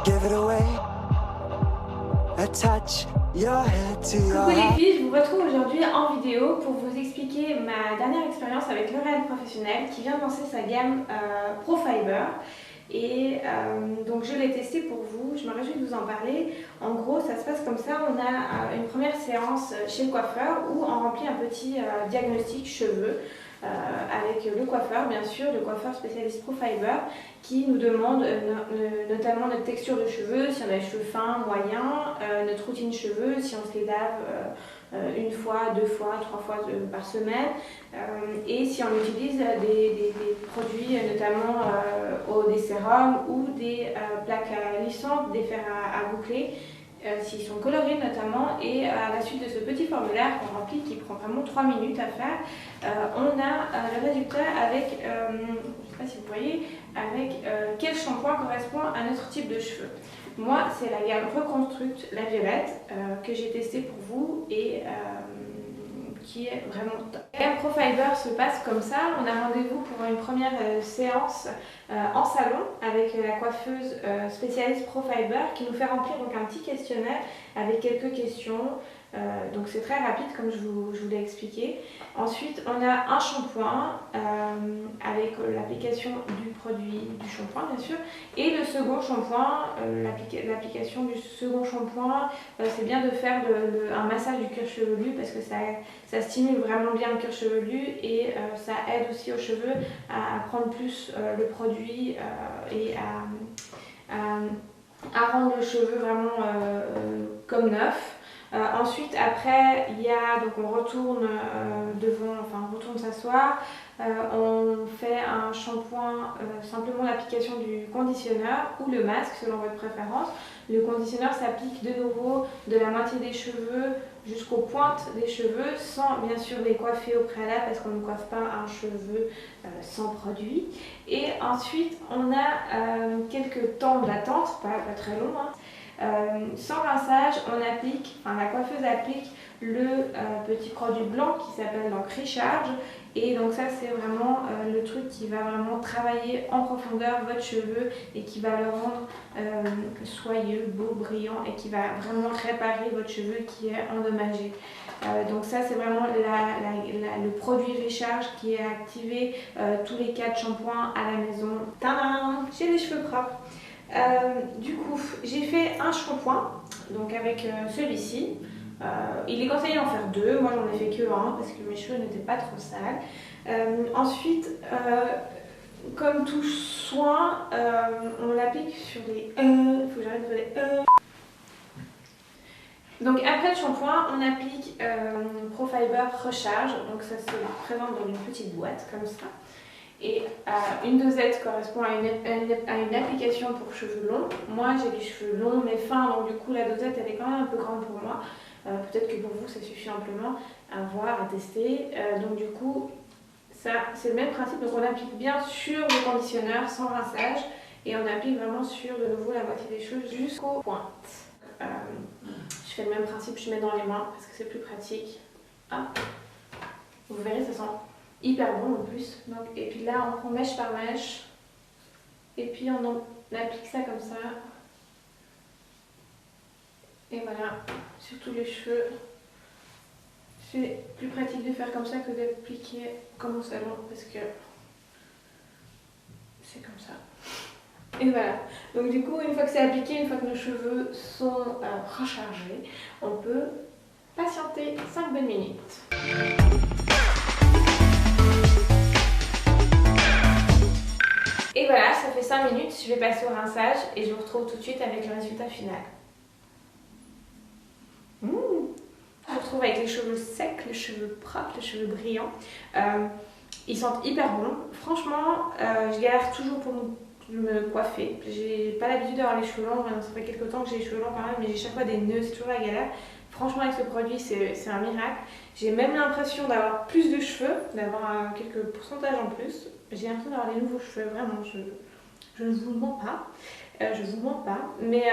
give it away. Attach your head to your Coucou les heart. filles, je vous retrouve aujourd'hui en vidéo pour vous expliquer ma dernière expérience avec L'Oréal Professionnel qui vient de lancer sa gamme Pro Fiber. Et donc je l'ai testé pour vous, je me réjouis de vous en parler. En gros, ça se passe comme ça, on a une première séance chez le coiffeur où on remplit un petit diagnostic cheveux avec le coiffeur, bien sûr, le coiffeur spécialiste Pro Fiber qui nous demande notamment notre texture de cheveux, si on a les cheveux fins, moyens, notre routine cheveux, si on se les lave une fois, deux fois, trois fois par semaine, et si on utilise des produits notamment des sérums ou des plaques lissantes, des fers à boucler, s'ils sont colorés notamment. Et à la suite de ce petit formulaire qu'on remplit qui prend vraiment 3 minutes à faire, on a le résultat avec, je ne sais pas si vous voyez, avec quel shampoing correspond à notre type de cheveux. Moi, c'est la gamme Reconstruct, la violette, que j'ai testée pour vous et qui est vraiment top. La gamme Pro Fiber se passe comme ça. On a rendez-vous pour une première séance en salon avec la coiffeuse spécialiste Pro Fiber qui nous fait remplir donc un petit questionnaire avec quelques questions. Donc c'est très rapide comme je vous l'ai expliqué. Ensuite on a un shampoing avec l'application du produit du shampoing bien sûr, et le second shampoing, l'application du second shampoing, c'est bien de faire un massage du cuir chevelu parce que ça stimule vraiment bien le cuir chevelu et ça aide aussi aux cheveux à prendre plus le produit et à rendre le cheveu vraiment comme neuf. Ensuite, après, il y a, donc on retourne on retourne s'asseoir, on fait un shampoing, simplement l'application du conditionneur ou le masque selon votre préférence. Le conditionneur s'applique de nouveau de la moitié des cheveux jusqu'aux pointes des cheveux, sans bien sûr les coiffer au préalable parce qu'on ne coiffe pas un cheveu sans produit. Et ensuite, on a quelques temps d'attente, pas très long, hein. Sans rinçage, la coiffeuse applique le petit produit blanc qui s'appelle donc Recharge, et donc ça c'est vraiment le truc qui va vraiment travailler en profondeur votre cheveu et qui va le rendre soyeux, beau, brillant, et qui va vraiment réparer votre cheveu qui est endommagé. Donc ça c'est vraiment le produit Recharge qui est activé tous les 4 shampoings à la maison. Tadam! J'ai les cheveux propres. Du coup, j'ai fait un shampoing, donc avec celui-ci. Il est conseillé d'en faire 2, moi j'en ai fait que 1 parce que mes cheveux n'étaient pas trop sales. Ensuite, comme tout soin, on l'applique sur les il faut que j'arrête de les Donc après le shampoing, on applique Pro Fiber Recharge, donc ça se présente dans une petite boîte comme ça. Et une dosette correspond à une application pour cheveux longs. Moi j'ai des cheveux longs mais fins, donc du coup la dosette elle est quand même un peu grande pour moi. Peut-être que pour vous ça suffit amplement à voir, à tester. Donc du coup ça c'est le même principe, donc on applique bien sur le conditionneur sans rinçage et on applique vraiment sur de nouveau la moitié des cheveux jusqu'aux pointes. Je fais le même principe, je mets dans les mains parce que c'est plus pratique. Hop. Vous verrez, ça sent hyper bon en plus. Donc, et puis là on prend mèche par mèche et puis on applique ça comme ça, et voilà, sur tous les cheveux. C'est plus pratique de faire comme ça que d'appliquer comme au salon parce que c'est comme ça. Et voilà, donc du coup une fois que c'est appliqué, une fois que nos cheveux sont rechargés, on peut patienter 5 bonnes minutes. Et voilà, ça fait 5 minutes, je vais passer au rinçage et je vous retrouve tout de suite avec le résultat final. Je vous retrouve avec les cheveux secs, les cheveux propres, les cheveux brillants. Ils sentent hyper bon. Franchement, je galère toujours pour me coiffer. J'ai pas l'habitude d'avoir les cheveux longs, ça fait quelques temps que j'ai les cheveux longs quand même, mais j'ai chaque fois des nœuds, c'est toujours la galère. Franchement avec ce produit c'est un miracle. J'ai même l'impression d'avoir plus de cheveux, d'avoir quelques pourcentages en plus. J'ai l'impression d'avoir des nouveaux cheveux, vraiment, je ne vous mens pas. Mais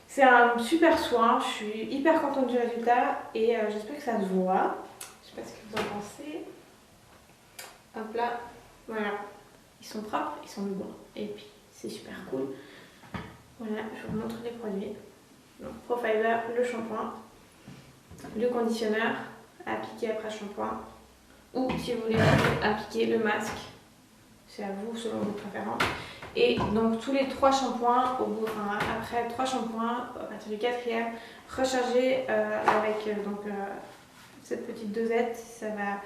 c'est un super soin, je suis hyper contente du résultat et j'espère que ça se voit. Je sais pas ce que vous en pensez. Hop là, voilà. Ils sont propres, ils sont bons et puis c'est super cool. Voilà. Voilà, je vous montre les produits. Donc, Profiber, le shampoing, le conditionneur à appliquer après shampoing, ou si vous voulez appliquer le masque, c'est à vous selon vos préférences. Et donc tous les 3 shampoings, après 3 shampoings, à partir du 4e, recharger avec cette petite dosette. Ça va,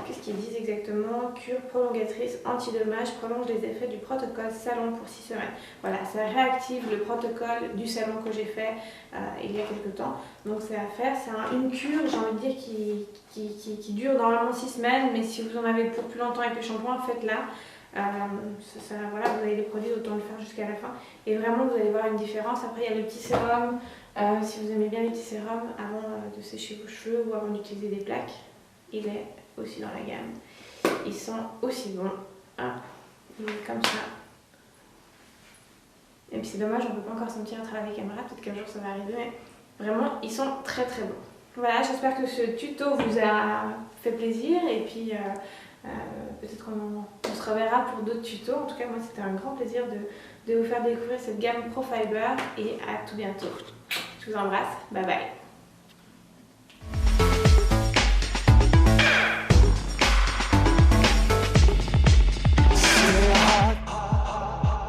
qu'est-ce qu'ils disent exactement? Cure prolongatrice, anti-dommage, prolonge les effets du protocole salon pour 6 semaines. Voilà, ça réactive le protocole du salon que j'ai fait il y a quelques temps. Donc c'est à faire, c'est une cure, j'ai envie de dire, qui dure normalement 6 semaines, mais si vous en avez pour plus longtemps avec le shampoing, faites-la. Voilà, vous avez des produits, autant le faire jusqu'à la fin. Et vraiment, vous allez voir une différence. Après, il y a le petit sérum. Si vous aimez bien les petits sérums avant de sécher vos cheveux ou avant d'utiliser des plaques, il est aussi dans la gamme. Ils sont aussi bons. Ah, il est comme ça. Et puis c'est dommage, on ne peut pas encore sentir à travers les caméras. Peut-être qu'un jour ça va arriver, mais vraiment, ils sont très très bons. Voilà, j'espère que ce tuto vous a fait plaisir. Et puis peut-être qu'on se reverra pour d'autres tutos. En tout cas, moi, c'était un grand plaisir de vous faire découvrir cette gamme Profiber. Et à tout bientôt. Je vous embrasse. Bye bye.